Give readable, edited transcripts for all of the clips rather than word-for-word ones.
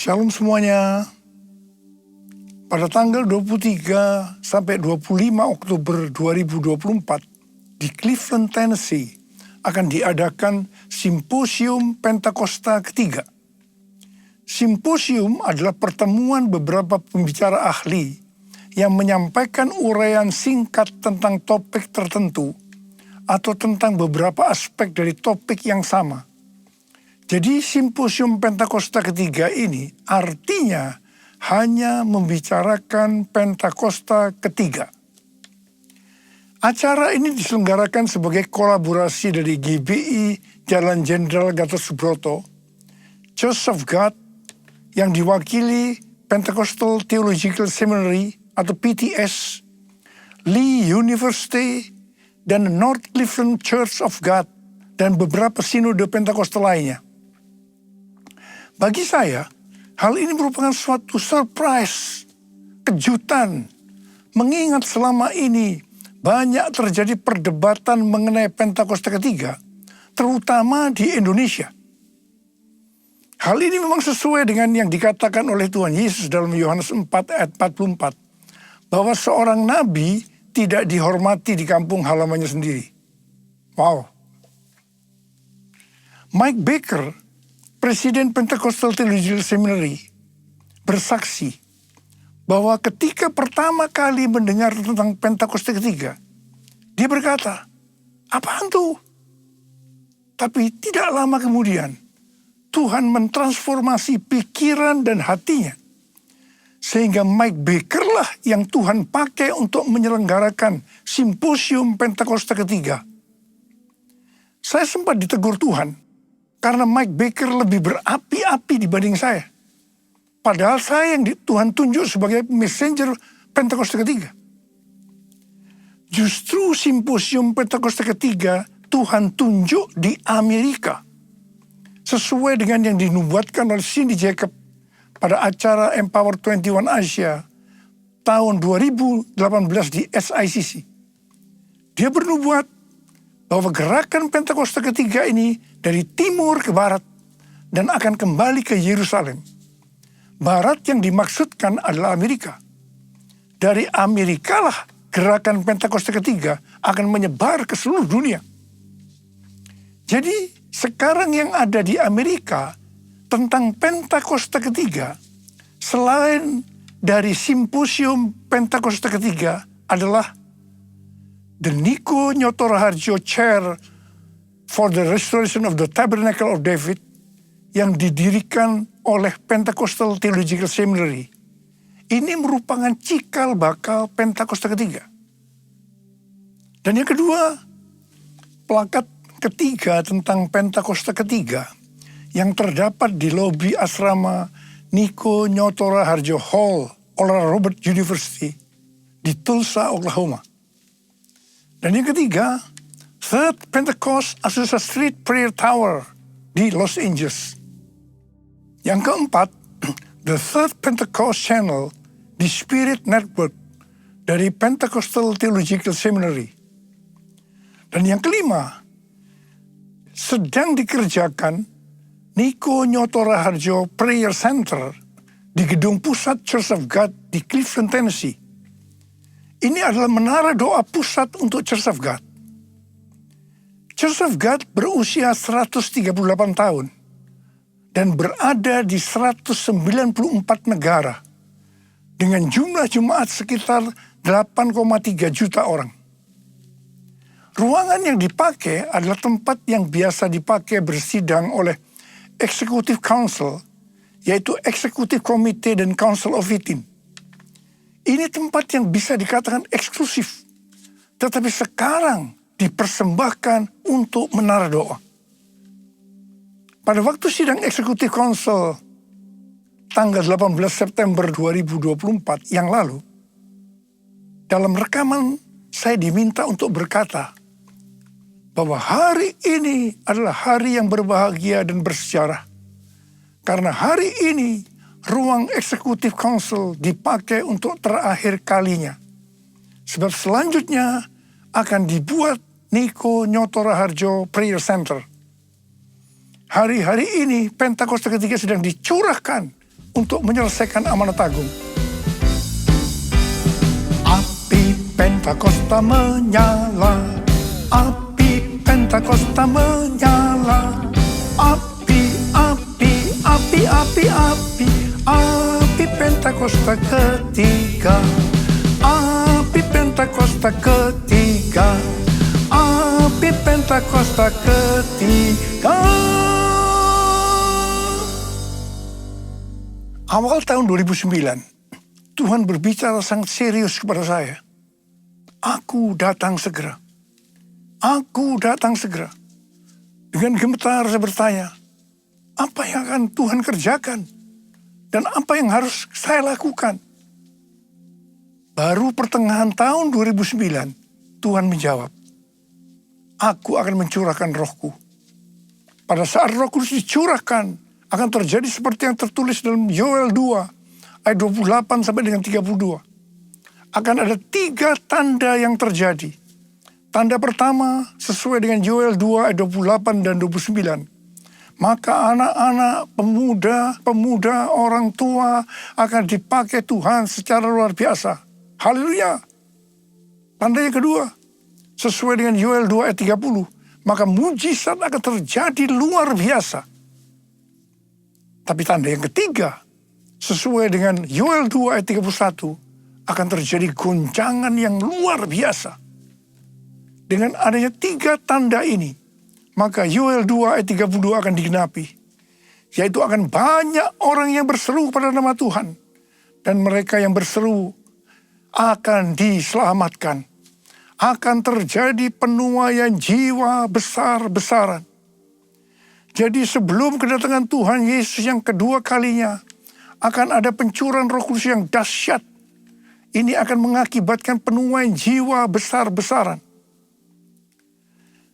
Shalom semuanya. Pada tanggal 23 sampai 25 Oktober 2024 di Cleveland, Tennessee akan diadakan Simposium Pentakosta ketiga. Simposium adalah pertemuan beberapa pembicara ahli yang menyampaikan uraian singkat tentang topik tertentu atau tentang beberapa aspek dari topik yang sama. Jadi Simposium Pentakosta ketiga ini artinya hanya membicarakan Pentakosta ketiga. Acara ini diselenggarakan sebagai kolaborasi dari GBI Jalan Jenderal Gatot Subroto, Church of God yang diwakili Pentecostal Theological Seminary atau PTS, Lee University, dan North Cleveland Church of God, dan beberapa sinode Pentakosta lainnya. Bagi saya, hal ini merupakan suatu surprise, kejutan, mengingat selama ini banyak terjadi perdebatan mengenai Pentakosta ketiga, terutama di Indonesia. Hal ini memang sesuai dengan yang dikatakan oleh Tuhan Yesus dalam Yohanes 4 ayat 44, bahwa seorang nabi tidak dihormati di kampung halamannya sendiri. Wow. Mike Baker, Presiden Pentecostal Theological Seminary, bersaksi bahwa ketika pertama kali mendengar tentang Pentakosta ketiga, dia berkata, apaan tuh? Tapi tidak lama kemudian, Tuhan mentransformasi pikiran dan hatinya, sehingga Mike Baker lah yang Tuhan pakai untuk menyelenggarakan Simposium Pentakosta ketiga. Saya sempat ditegur Tuhan, karena Mike Baker lebih berapi-api dibanding saya. Padahal saya yang Tuhan tunjuk sebagai messenger Pentakosta ketiga. Justru Simposium Pentakosta ketiga Tuhan tunjuk di Amerika. Sesuai dengan yang dinubuatkan oleh Cindy Jacob pada acara Empower 21 Asia tahun 2018 di SICC. Dia bernubuat bahwa gerakan Pentakosta ketiga ini dari timur ke barat dan akan kembali ke Yerusalem. Barat yang dimaksudkan adalah Amerika. Dari Amerika lah gerakan Pentakosta ketiga akan menyebar ke seluruh dunia. Jadi sekarang yang ada di Amerika tentang Pentakosta ketiga, selain dari Simposium Pentakosta ketiga adalah The Niko Nyoto Raharjo Chair for the Restoration of the Tabernacle of David yang didirikan oleh Pentecostal Theological Seminary. Ini merupakan cikal bakal Pentakosta ketiga. Dan yang kedua, plakat ketiga tentang Pentakosta ketiga yang terdapat di lobi asrama Niko Nyoto Raharjo Hall, Oral Roberts University di Tulsa, Oklahoma. Dan yang ketiga, Third Pentecost Azusa Street Prayer Tower di Los Angeles. Yang keempat, The Third Pentecost Channel di Spirit Network dari Pentecostal Theological Seminary. Dan yang kelima, sedang dikerjakan Niko Nyoto Raharjo Prayer Center di Gedung Pusat Church of God di Cleveland, Tennessee. Ini adalah menara doa pusat untuk Church of God. Church of God berusia 138 tahun dan berada di 194 negara dengan jumlah jemaat sekitar 8,3 juta orang. Ruangan yang dipakai adalah tempat yang biasa dipakai bersidang oleh Executive Council, yaitu Executive Committee dan Council of 18. Ini tempat yang bisa dikatakan eksklusif, tetapi sekarang dipersembahkan untuk menara doa. Pada waktu sidang Executive Council tanggal 18 September 2024 yang lalu, dalam rekaman saya diminta untuk berkata bahwa hari ini adalah hari yang berbahagia dan bersejarah. Karena hari ini ruang Executive Council dipakai untuk terakhir kalinya. Sebab selanjutnya akan dibuat Niko Nyoto Raharjo Prayer Center. Hari-hari ini Pentakosta ketiga sedang dicurahkan untuk menyelesaikan amanat agung. Api Pentakosta menyala, api Pentakosta menyala, api, api, api, api, api, api Pentakosta ketiga, api Pentakosta ketiga, api Pentakosta ketiga. Awal tahun 2009, Tuhan berbicara sangat serius kepada saya. Aku datang segera. Aku datang segera. Dengan gemetar saya bertanya, apa yang akan Tuhan kerjakan? Dan apa yang harus saya lakukan? Baru pertengahan tahun 2009, Tuhan menjawab, aku akan mencurahkan rohku. Pada saat roh kudus dicurahkan, akan terjadi seperti yang tertulis dalam Yoel 2, ayat 28 sampai dengan 32. Akan ada 3 tanda yang terjadi. Tanda pertama sesuai dengan Yoel 2 ayat 28 dan 29. Maka anak-anak, pemuda, orang tua akan dipakai Tuhan secara luar biasa. Haleluya. Tanda yang kedua, sesuai dengan Yoel 2 ayat 30. Maka mujizat akan terjadi luar biasa. Tapi tanda yang ketiga, sesuai dengan Yoel 2 ayat 31, akan terjadi goncangan yang luar biasa. Dengan adanya 3 tanda ini, maka Yoel 2 ayat 32 akan digenapi. Yaitu akan banyak orang yang berseru pada nama Tuhan. Dan mereka yang berseru akan diselamatkan. Akan terjadi penuaian jiwa besar-besaran. Jadi sebelum kedatangan Tuhan Yesus yang kedua kalinya, akan ada pencurahan Roh Kudus yang dahsyat. Ini akan mengakibatkan penuaian jiwa besar-besaran.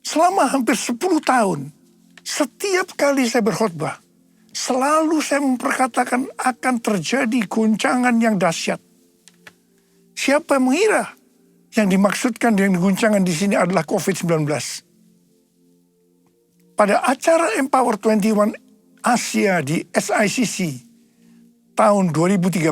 Selama hampir 10 tahun, setiap kali saya berkhotbah, selalu saya memperkatakan akan terjadi goncangan yang dahsyat. Siapa yang mengira yang dimaksudkan dengan goncangan di sini adalah COVID-19? Pada acara Empower 21 Asia di SICC tahun 2013,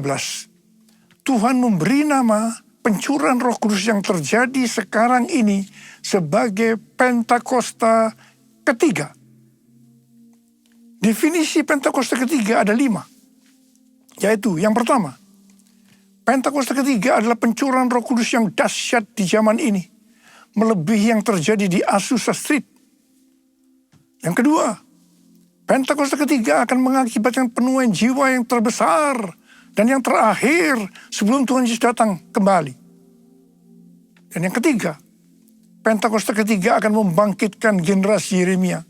Tuhan memberi nama pencurahan Roh Kudus yang terjadi sekarang ini sebagai Pentakosta ketiga. Definisi Pentakosta ketiga ada 5. Yaitu yang pertama, Pentakosta ketiga adalah pencurahan Roh Kudus yang dahsyat di zaman ini, melebihi yang terjadi di Azusa Street. Yang kedua, Pentakosta ketiga akan mengakibatkan penuaian jiwa yang terbesar dan yang terakhir sebelum Tuhan Yesus datang kembali. Dan yang ketiga, Pentakosta ketiga akan membangkitkan generasi Yeremia,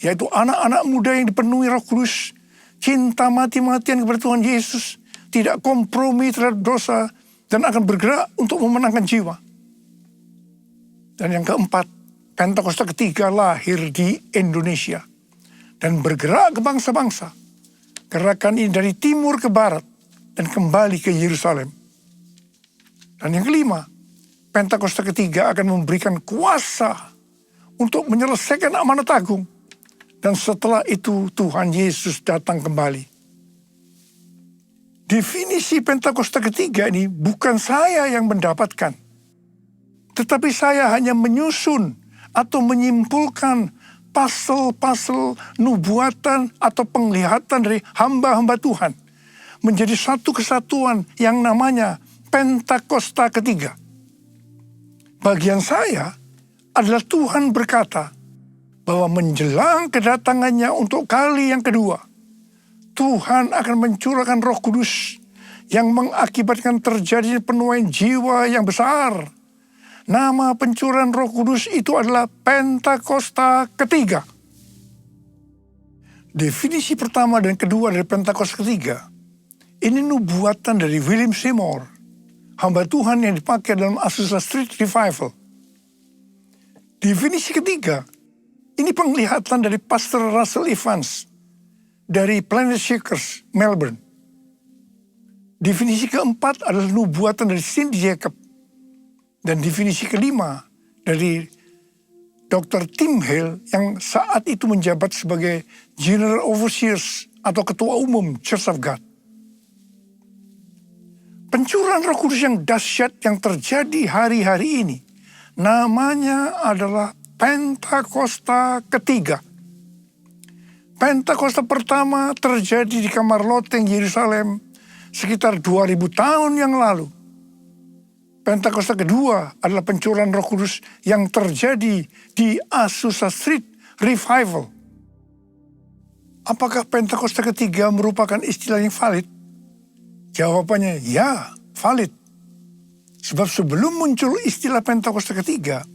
yaitu anak-anak muda yang dipenuhi Roh Kudus, cinta mati-matian kepada Tuhan Yesus, tidak kompromi terhadap dosa, dan akan bergerak untuk memenangkan jiwa. Dan yang keempat, Pentakosta ketiga lahir di Indonesia dan bergerak ke bangsa-bangsa. Gerakan ini dari timur ke barat dan kembali ke Yerusalem. Dan yang kelima, Pentakosta ketiga akan memberikan kuasa untuk menyelesaikan amanat agung. Dan setelah itu Tuhan Yesus datang kembali. Definisi Pentakosta ketiga ini bukan saya yang mendapatkan. Tetapi saya hanya menyusun atau menyimpulkan pasal-pasal nubuatan atau penglihatan dari hamba-hamba Tuhan menjadi satu kesatuan yang namanya Pentakosta ketiga. Bagian saya adalah Tuhan berkata bahwa menjelang kedatangannya untuk kali yang kedua, Tuhan akan mencurahkan Roh Kudus yang mengakibatkan terjadi penuaian jiwa yang besar. Nama pencurahan Roh Kudus itu adalah Pentakosta ketiga. Definisi pertama dan kedua dari Pentakosta ketiga, ini nubuatan dari William Seymour, hamba Tuhan yang dipakai dalam Azusa Street Revival. Definisi ketiga, ini penglihatan dari Pastor Russell Evans dari Planet Shakers, Melbourne. Definisi keempat adalah nubuatan dari Cindy Jacob. Dan definisi kelima dari Dr. Tim Hale yang saat itu menjabat sebagai General Overseers atau Ketua Umum Church of God. Pencurahan Roh Kudus yang dahsyat yang terjadi hari-hari ini, namanya adalah Pentakosta ketiga. Pentakosta pertama terjadi di kamar loteng Yerusalem sekitar 2000 tahun yang lalu. Pentakosta kedua adalah pencurahan Roh Kudus yang terjadi di Azusa Street Revival. Apakah Pentakosta ketiga merupakan istilah yang valid? Jawabannya ya, valid. Sebab sebelum muncul istilah Pentakosta ketiga,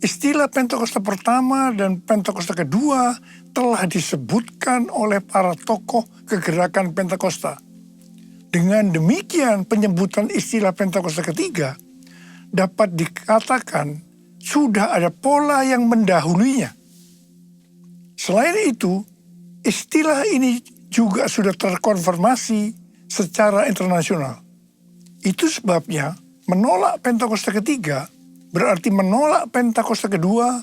istilah Pentakosta pertama dan Pentakosta kedua telah disebutkan oleh para tokoh kegerakan Pentakosta. Dengan demikian, penyebutan istilah Pentakosta ketiga dapat dikatakan sudah ada pola yang mendahulunya. Selain itu, istilah ini juga sudah terkonfirmasi secara internasional. Itu sebabnya menolak Pentakosta ketiga berarti menolak Pentakosta kedua,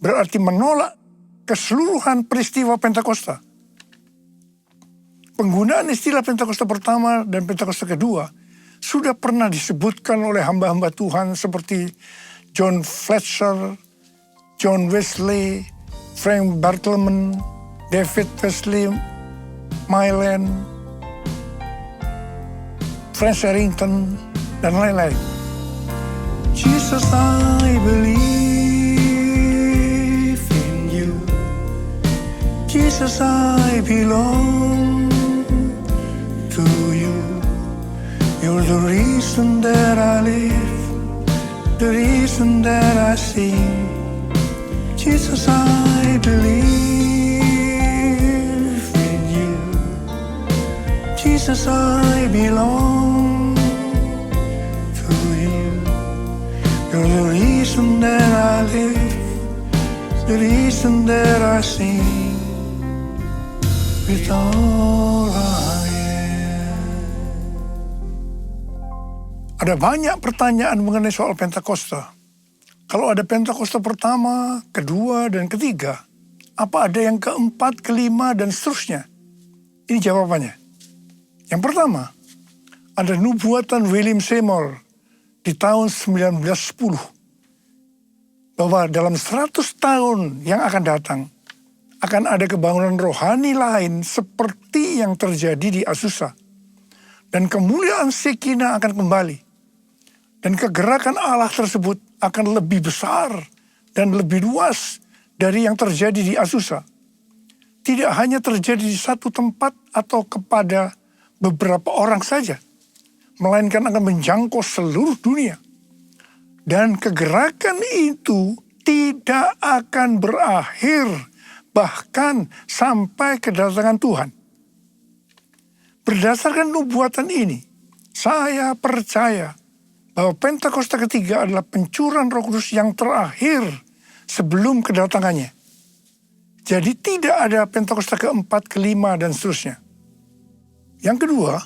berarti menolak keseluruhan peristiwa Pentakosta. Penggunaan istilah Pentakosta pertama dan Pentakosta kedua sudah pernah disebutkan oleh hamba-hamba Tuhan seperti John Fletcher, John Wesley, Frank Bartleman, David Wesley, Mylan, Frank Harrington, dan lain-lain. Jesus, I believe in you. Jesus, I belong to you. You're the reason that I live, the reason that I sing. Jesus, I believe in you. Jesus, I belong to you. You're the reason that I live, the reason that I sing with all I am. Ada banyak pertanyaan mengenai soal Pentakosta. Kalau ada Pentakosta pertama, kedua, dan ketiga, apa ada yang keempat, kelima, dan seterusnya? Ini jawabannya. Yang pertama, ada nubuatan William Seymour di tahun 1910 bahwa dalam 100 tahun yang akan datang akan ada kebangunan rohani lain seperti yang terjadi di Azusa, dan kemuliaan Shekinah akan kembali, dan kegerakan Allah tersebut akan lebih besar dan lebih luas dari yang terjadi di Azusa. Tidak hanya terjadi di satu tempat atau kepada beberapa orang saja, melainkan akan menjangkau seluruh dunia. Dan kegerakan itu tidak akan berakhir bahkan sampai kedatangan Tuhan. Berdasarkan nubuatan ini, saya percaya bahwa Pentakosta ketiga adalah pencurahan Roh Kudus yang terakhir sebelum kedatangannya. Jadi tidak ada Pentakosta keempat, kelima, dan seterusnya. Yang kedua,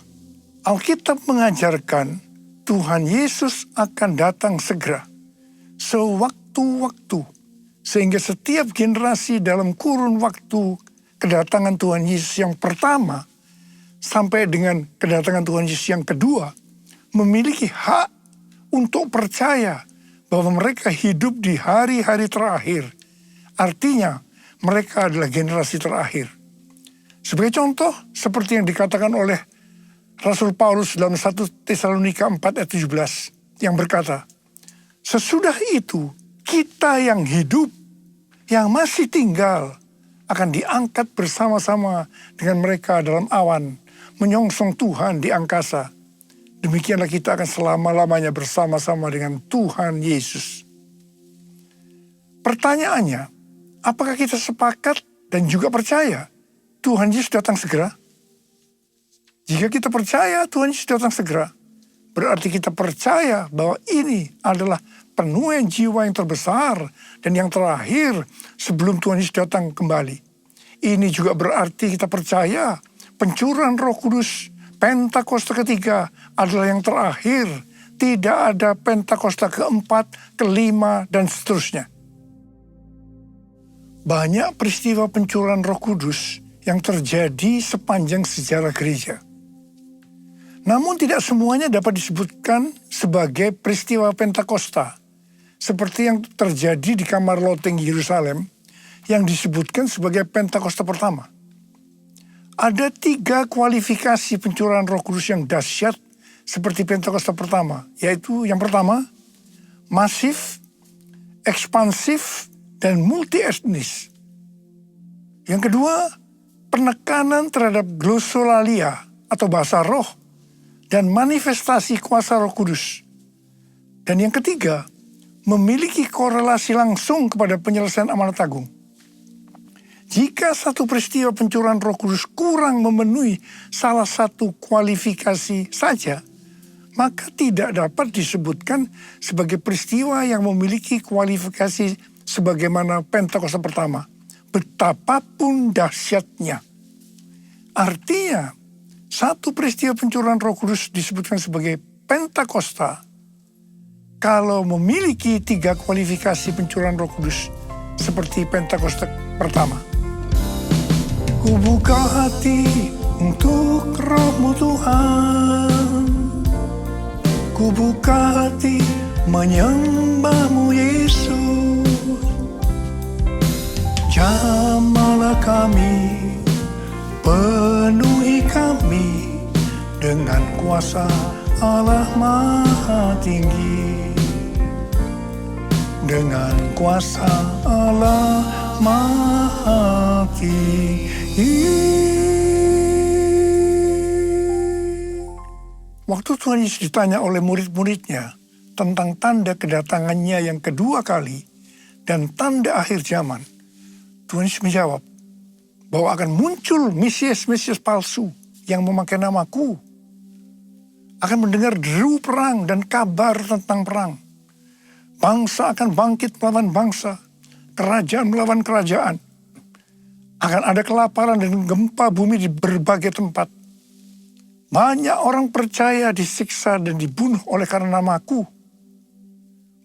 Alkitab mengajarkan Tuhan Yesus akan datang segera, sewaktu-waktu, sehingga setiap generasi dalam kurun waktu kedatangan Tuhan Yesus yang pertama sampai dengan kedatangan Tuhan Yesus yang kedua memiliki hak untuk percaya bahwa mereka hidup di hari-hari terakhir. Artinya, mereka adalah generasi terakhir. Sebagai contoh, seperti yang dikatakan oleh Rasul Paulus dalam 1 Tesalonika 4 ayat 17, yang berkata, sesudah itu, kita yang hidup, yang masih tinggal, akan diangkat bersama-sama dengan mereka dalam awan, menyongsong Tuhan di angkasa. Demikianlah kita akan selama-lamanya bersama-sama dengan Tuhan Yesus. Pertanyaannya, apakah kita sepakat dan juga percaya Tuhan Yesus datang segera? Jika kita percaya Tuhan Yesus datang segera, berarti kita percaya bahwa ini adalah penuaian jiwa yang terbesar dan yang terakhir sebelum Tuhan Yesus datang kembali. Ini juga berarti kita percaya pencurahan Roh Kudus Pentakosta ketiga adalah yang terakhir. Tidak ada Pentakosta keempat, kelima, dan seterusnya. Banyak peristiwa pencurahan Roh Kudus yang terjadi sepanjang sejarah gereja. Namun tidak semuanya dapat disebutkan sebagai peristiwa Pentakosta, seperti yang terjadi di kamar loteng Yerusalem yang disebutkan sebagai Pentakosta pertama. Ada 3 kualifikasi pencurahan Roh Kudus yang dahsyat seperti Pentakosta pertama, yaitu yang pertama, masif, ekspansif, dan multi etnis. Yang kedua, penekanan terhadap glosolalia atau bahasa roh dan manifestasi kuasa Roh Kudus. Dan yang ketiga, memiliki korelasi langsung kepada penyelesaian amanat agung. Jika satu peristiwa pencurahan Roh Kudus kurang memenuhi salah satu kualifikasi saja, maka tidak dapat disebutkan sebagai peristiwa yang memiliki kualifikasi sebagaimana Pentakosta pertama, betapapun dahsyatnya. Artinya, satu peristiwa pencurahan Roh Kudus disebutkan sebagai Pentakosta kalau memiliki 3 kualifikasi pencurahan Roh Kudus seperti Pentakosta pertama. Ku buka hati untuk Roh-Mu Tuhan, ku buka hati menyembah-Mu Yesus. Jamahlah kami, penuhi kami dengan kuasa Allah Maha Tinggi. Dengan kuasa Allah Maha Tinggi. Waktu Tuhan Yesus ditanya oleh murid-muridnya tentang tanda kedatangannya yang kedua kali dan tanda akhir zaman, Tuhan Yesus menjawab bahwa akan muncul Mesias-Mesias palsu yang memakai namaku, akan mendengar deru perang dan kabar tentang perang. Bangsa akan bangkit melawan bangsa, kerajaan melawan kerajaan. Akan ada kelaparan dan gempa bumi di berbagai tempat. Banyak orang percaya disiksa dan dibunuh oleh karena namaku.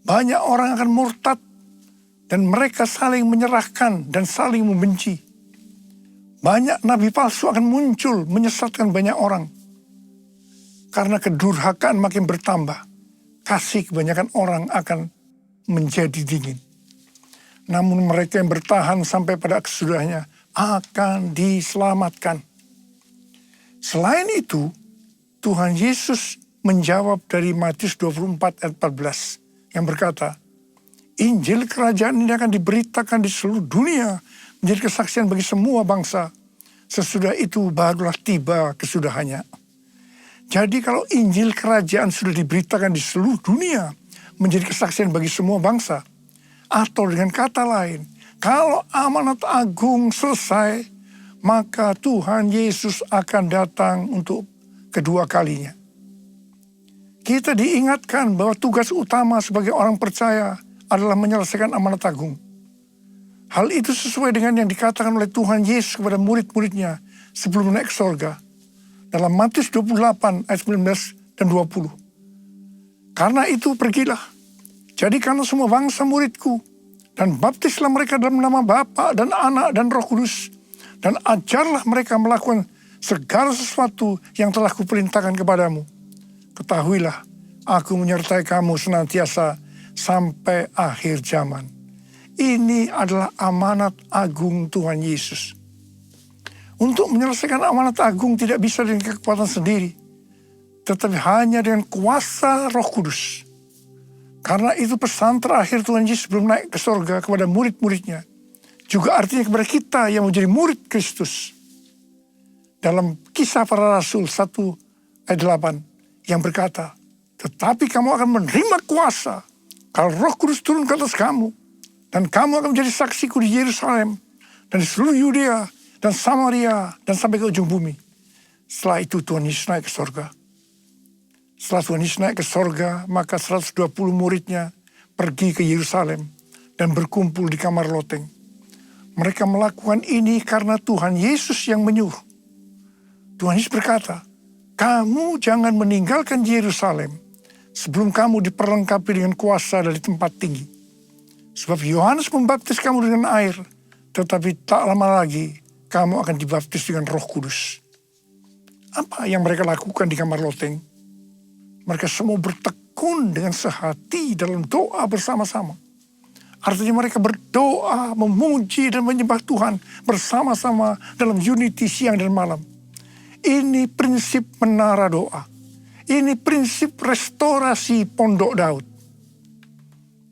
Banyak orang akan murtad dan mereka saling menyerahkan dan saling membenci. Banyak nabi palsu akan muncul menyesatkan banyak orang. Karena kedurhakaan makin bertambah, kasih kebanyakan orang akan menjadi dingin. Namun mereka yang bertahan sampai pada kesudahnya akan diselamatkan. Selain itu, Tuhan Yesus menjawab dari Matius 24 ayat 14 yang berkata, Injil kerajaan ini akan diberitakan di seluruh dunia menjadi kesaksian bagi semua bangsa. Sesudah itu barulah tiba kesudahannya. Jadi kalau Injil kerajaan sudah diberitakan di seluruh dunia menjadi kesaksian bagi semua bangsa, atau dengan kata lain, kalau amanat agung selesai, maka Tuhan Yesus akan datang untuk kedua kalinya. Kita diingatkan bahwa tugas utama sebagai orang percaya adalah menyelesaikan amanat agung. Hal itu sesuai dengan yang dikatakan oleh Tuhan Yesus kepada murid-muridnya sebelum naik ke sorga. Dalam Matius 28 ayat 19 dan 20. Karena itu pergilah, jadikanlah semua bangsa muridku, dan baptislah mereka dalam nama Bapa dan Anak dan Roh Kudus, dan ajarlah mereka melakukan segala sesuatu yang telah kuperintahkan kepadamu. Ketahuilah, aku menyertai kamu senantiasa sampai akhir zaman. Ini adalah amanat agung Tuhan Yesus. Untuk menyelesaikan amanat agung tidak bisa dengan kekuatan sendiri, tetapi hanya dengan kuasa Roh Kudus. Karena itu pesan terakhir Tuhan Yesus sebelum naik ke sorga kepada murid-muridnya, juga artinya kepada kita yang menjadi murid Kristus. Dalam Kisah Para Rasul 1 ayat 8 yang berkata, tetapi kamu akan menerima kuasa kalau Roh Kudus turun ke atas kamu, dan kamu akan menjadi saksiku di Yerusalem dan di seluruh Yudea dan Samaria dan sampai ke ujung bumi. Setelah itu Tuhan Yesus naik ke sorga. Setelah Tuhan Yesus naik ke sorga, maka 120 muridnya pergi ke Yerusalem dan berkumpul di kamar loteng. Mereka melakukan ini karena Tuhan Yesus yang menyuruh. Tuhan Yesus berkata, kamu jangan meninggalkan Yerusalem sebelum kamu diperlengkapi dengan kuasa dari tempat tinggi. Sebab Yohanes membaptis kamu dengan air, tetapi tak lama lagi kamu akan dibaptis dengan Roh Kudus. Apa yang mereka lakukan di kamar loteng? Mereka semua bertekun dengan sehati dalam doa bersama-sama. Artinya mereka berdoa, memuji dan menyembah Tuhan bersama-sama dalam unity siang dan malam. Ini prinsip menara doa. Ini prinsip restorasi Pondok Daud.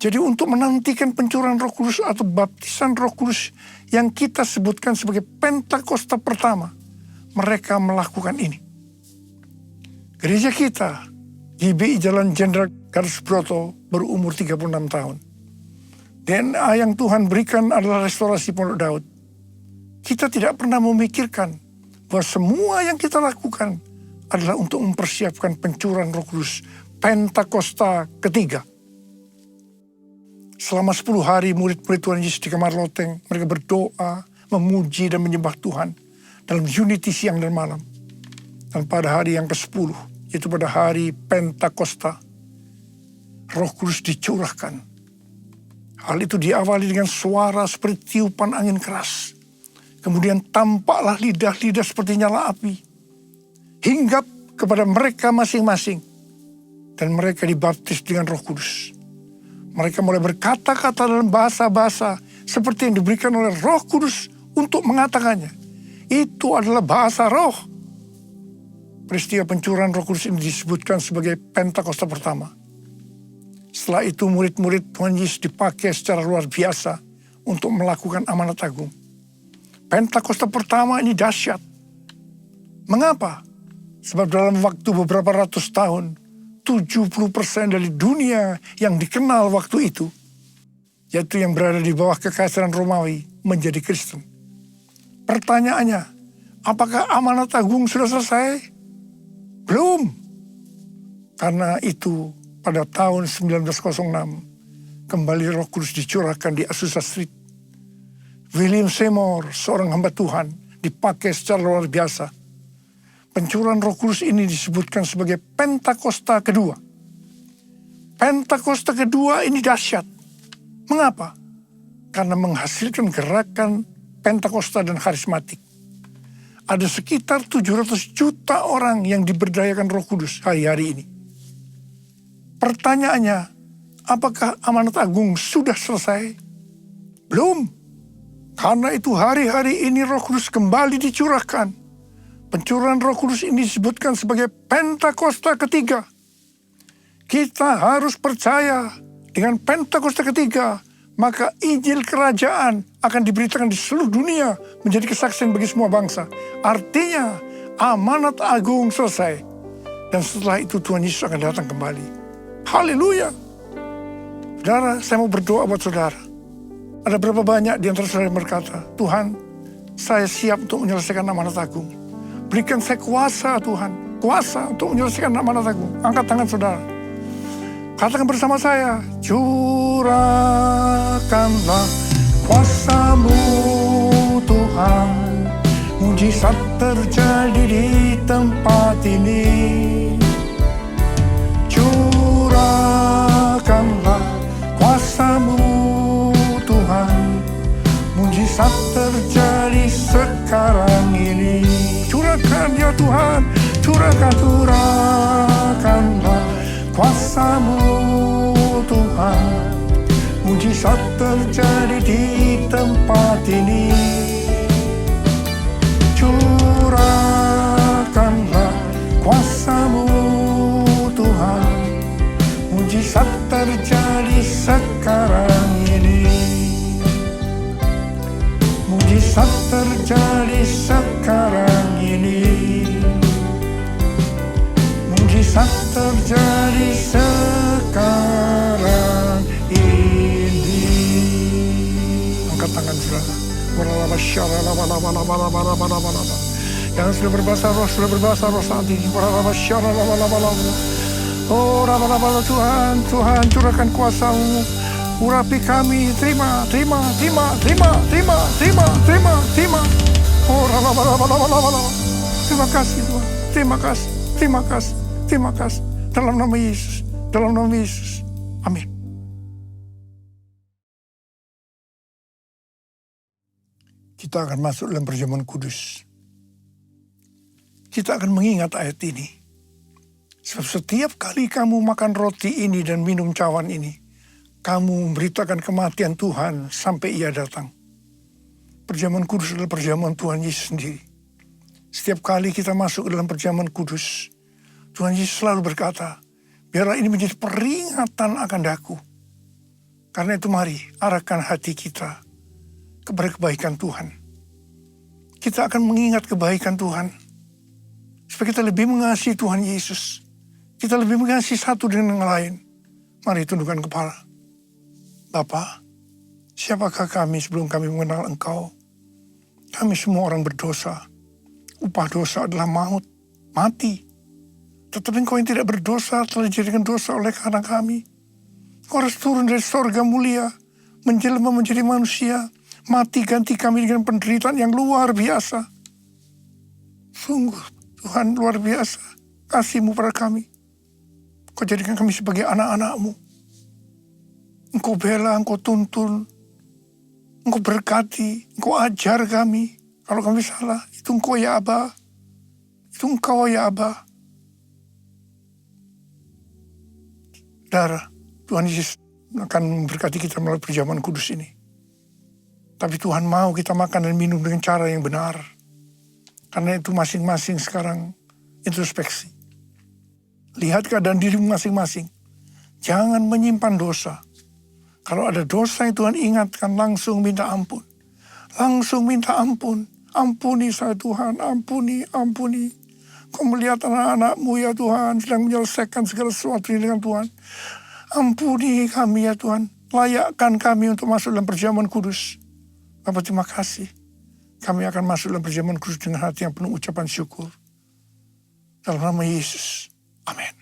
Jadi untuk menantikan pencurahan Roh Kudus atau baptisan Roh Kudus yang kita sebutkan sebagai Pentakosta pertama, mereka melakukan ini. Gereja kita, GBI Jalan Jenderal Gatot Subroto, berumur 36 tahun. DNA yang Tuhan berikan adalah restorasi Pondok Daud. Kita tidak pernah memikirkan bahwa semua yang kita lakukan adalah untuk mempersiapkan pencurahan Roh Kudus Pentakosta ketiga. Selama 10 hari murid-murid Tuhan Yesus di kamar loteng, mereka berdoa, memuji dan menyembah Tuhan dalam unity siang dan malam. Dan pada hari yang ke-10, yaitu pada hari Pentakosta, Roh Kudus dicurahkan. Hal itu diawali dengan suara seperti tiupan angin keras. Kemudian tampaklah lidah-lidah seperti nyala api, hinggap kepada mereka masing-masing. Dan mereka dibaptis dengan Roh Kudus. Mereka mulai berkata-kata dalam bahasa-bahasa seperti yang diberikan oleh Roh Kudus untuk mengatakannya. Itu adalah bahasa roh. Peristiwa pencurahan Roh Kudus ini disebutkan sebagai Pentakosta pertama. Setelah itu murid-murid Tuhan Yesus dipakai secara luar biasa untuk melakukan amanat agung. Pentakosta pertama ini dahsyat. Mengapa? Sebab dalam waktu beberapa ratus tahun, 70% dari dunia yang dikenal waktu itu, yaitu yang berada di bawah kekaisaran Romawi, menjadi Kristen. Pertanyaannya, apakah amanat agung sudah selesai? Belum. Karena itu, pada tahun 1906, kembali Roh Kudus dicurahkan di Azusa Street. William Seymour, seorang hamba Tuhan, dipakai secara luar biasa. Pencurahan Roh Kudus ini disebutkan sebagai Pentakosta kedua. Pentakosta kedua ini dahsyat. Mengapa? Karena menghasilkan gerakan Pentakosta dan karismatik. Ada sekitar 700 juta orang yang diberdayakan Roh Kudus hari-hari ini. Pertanyaannya, apakah amanat agung sudah selesai? Belum. Karena itu hari-hari ini Roh Kudus kembali dicurahkan. Pencurahan Roh Kudus ini disebutkan sebagai Pentakosta ketiga. Kita harus percaya dengan Pentakosta ketiga, maka Injil Kerajaan akan diberitakan di seluruh dunia menjadi kesaksian bagi semua bangsa. Artinya amanat agung selesai. Dan setelah itu Tuhan Yesus akan datang kembali. Haleluya. Saudara, saya mau berdoa buat saudara. Ada berapa banyak di antara saudara yang berkata, Tuhan, saya siap untuk menyelesaikan amanat agung. Berikan saya kuasa Tuhan, kuasa untuk menyelesaikan amanat agung. Angkat tangan saudara. Katakan bersama saya, curahkanlah kuasa-Mu Tuhan. Mujizat terjadi di tempat ini. Curahkanlah kuasa-Mu Tuhan. Mujizat terjadi sekarang ini. Curahkan ya Tuhan, curahkanlah kuasa-Mu Tuhan. Mujizat terjadi di tempat ini. Curahkanlah kuasa-Mu Tuhan. Mujizat terjadi sekarang ini. Mujizat terjadi sekarang ini. Mujizat terjadi sekarang ini. Angkat tangan saudara. Yang sudah berbahasa roh saat ini. Oh, Tuhan, Tuhan, curahkan kuasa-Mu. Urapi kami, terima. Oh, terima kasih Tuhan, terima kasih. Dalam nama Yesus, amin. Kita akan masuk dalam perjamuan kudus. kita akan mengingat ayat ini. Sebab setiap kali kamu makan roti ini dan minum cawan ini, kamu memberitakan kematian Tuhan sampai Ia datang. Perjamuan kudus adalah perjamuan Tuhan Yesus sendiri. Setiap kali kita masuk ke dalam perjamuan kudus, Tuhan Yesus selalu berkata, biarlah ini menjadi peringatan akan daku. Karena itu mari arahkan hati kita kepada kebaikan Tuhan. Kita akan mengingat kebaikan Tuhan. Supaya kita lebih mengasihi Tuhan Yesus. Kita lebih mengasihi satu dengan yang lain. Mari tundukkan kepala. Bapa, siapakah kami sebelum kami mengenal Engkau? Kami semua orang berdosa. Upah dosa adalah maut, mati. Tetapi Engkau yang tidak berdosa telah dijadikan dosa oleh karena kami. Engkau harus turun dari sorga mulia, menjelma menjadi manusia, mati ganti kami dengan penderitaan yang luar biasa. Sungguh Tuhan luar biasa kasih-Mu pada kami. Engkau jadikan kami sebagai anak-anak-Mu. Engkau bela, Engkau tuntun, Engkau berkati, Engkau ajar kami. Kalau kami salah, itu Engkau ya Aba. Itu Engkau ya Aba. Saudara, Tuhan Yesus akan memberkati kita melalui perjamuan kudus ini. Tapi Tuhan mau kita makan dan minum dengan cara yang benar. Karena itu masing-masing sekarang introspeksi. Lihat keadaan dirimu masing-masing. Jangan menyimpan dosa. Kalau ada dosa yang Tuhan ingatkan, langsung minta ampun. Langsung minta ampun. Ampuni saya Tuhan, ampuni, ampuni. Kau melihat anak-anak-Mu ya Tuhan sedang menyelesaikan segala sesuatu dengan Tuhan. Ampuni kami ya Tuhan. Layakkan kami untuk masuk dalam perjamuan kudus. Bapa terima kasih. Kami akan masuk dalam perjamuan kudus dengan hati yang penuh ucapan syukur. Dalam nama Yesus. Amin.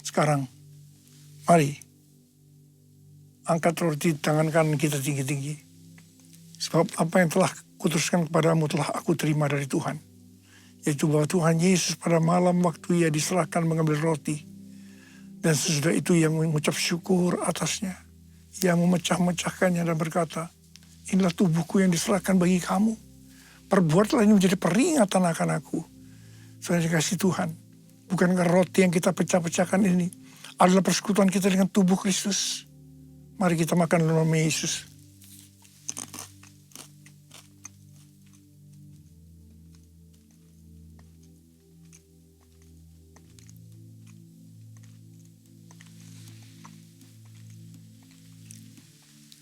Sekarang, mari. Angkat roti di tangan kanan kita tinggi-tinggi. Sebab apa yang telah kuteruskan kepadamu telah aku terima dari Tuhan. Yaitu bahwa Tuhan Yesus pada malam waktu Ia diserahkan mengambil roti. Dan sesudah itu Ia mengucap syukur atasnya. Ia memecah-mecahkannya dan berkata, inilah tubuhku yang diserahkan bagi kamu. Perbuatlah ini menjadi peringatan akan aku. Saudara dikasih Tuhan. Bukankah roti yang kita pecah-pecahkan ini adalah persekutuan kita dengan tubuh Kristus? Mari kita makan dalam nama Yesus.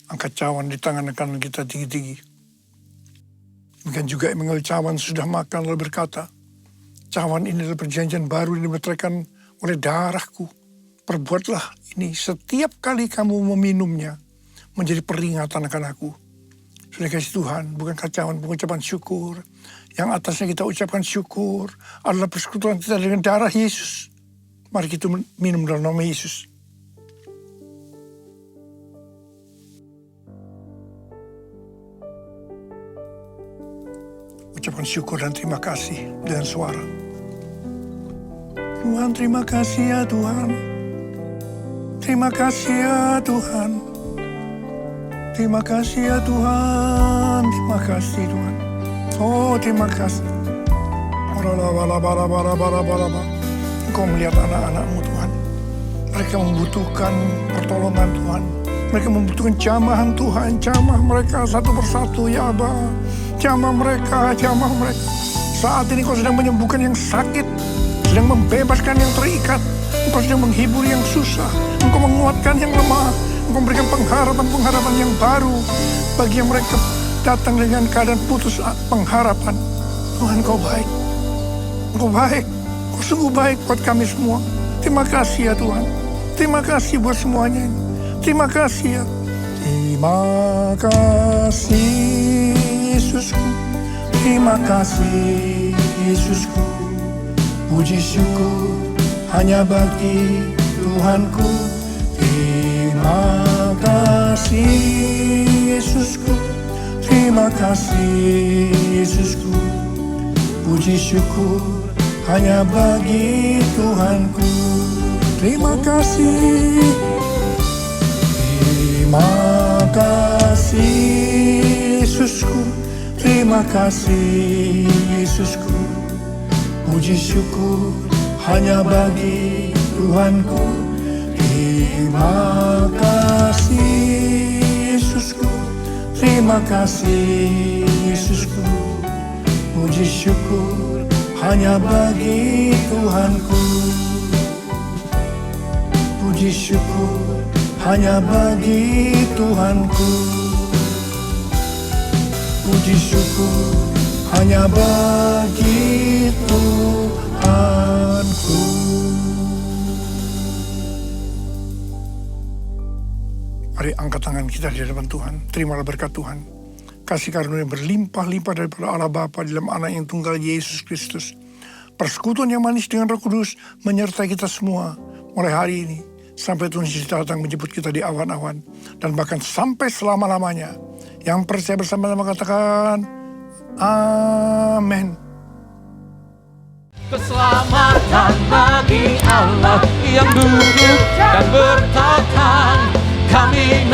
Angkat cawan di tangan kanan kita tinggi-tinggi. Demikian juga yang mengambil cawan sudah makan lalu berkata, cawan ini adalah perjanjian baru yang dimeteraikan oleh darahku. Perbuatlah ini setiap kali kamu meminumnya menjadi peringatan akan aku. Sudah kasih Tuhan, bukankah cawan pengucapan syukur. Yang atasnya kita ucapkan syukur adalah persekutuan kita dengan darah Yesus. Mari kita minum dalam nama Yesus. Ucapkan syukur dan terima kasih dengan suara. Tuhan terima kasih ya Tuhan. Terima kasih ya Tuhan. Terima kasih ya Tuhan. Terima kasih Tuhan. Oh terima kasih. Engkau melihat anak-anak-Mu Tuhan. Mereka membutuhkan pertolongan Tuhan. Mereka membutuhkan jamahan Tuhan. Jamah mereka satu persatu ya Aba. Jamah mereka, jamah mereka. Saat ini Kau sedang menyembuhkan yang sakit, sedang membebaskan yang terikat. Engkau sedang menghibur yang susah. Engkau menguatkan yang lemah. Engkau memberikan pengharapan-pengharapan yang baru bagi yang mereka datang dengan keadaan putus pengharapan. Tuhan Kau baik. Engkau baik. Kau sungguh baik buat kami semua. Terima kasih ya Tuhan. Terima kasih buat semuanya ini. Terima kasih ya. Terima kasih Yesusku, terima kasih Yesusku. Puji syukur hanya bagi Tuhanku. Terima kasih Yesusku, terima kasih Yesusku. Puji syukur hanya bagi Tuhanku. Terima kasih. Terima kasih Yesusku, terima kasih Yesusku. Puji syukur hanya bagi Tuhanku. Terima kasih Yesusku, terima kasih Yesusku. Puji syukur hanya bagi Tuhanku. Puji syukur hanya bagi Tuhanku. Puji syukur hanya bagi Tuhanku. Mari angkat tangan kita di hadapan Tuhan. Terimalah berkat Tuhan. Kasih karunia berlimpah-limpah daripada Allah Bapa dalam Anak yang tunggal Yesus Kristus. Persekutuan yang manis dengan Roh Kudus menyertai kita semua mulai hari ini sampai Tuhan Yesus datang menjemput kita di awan-awan dan bahkan sampai selama-lamanya. Yang percaya bersama-sama katakan amin. Keselamatan bagi Allah yang duduk dan bertata. Kami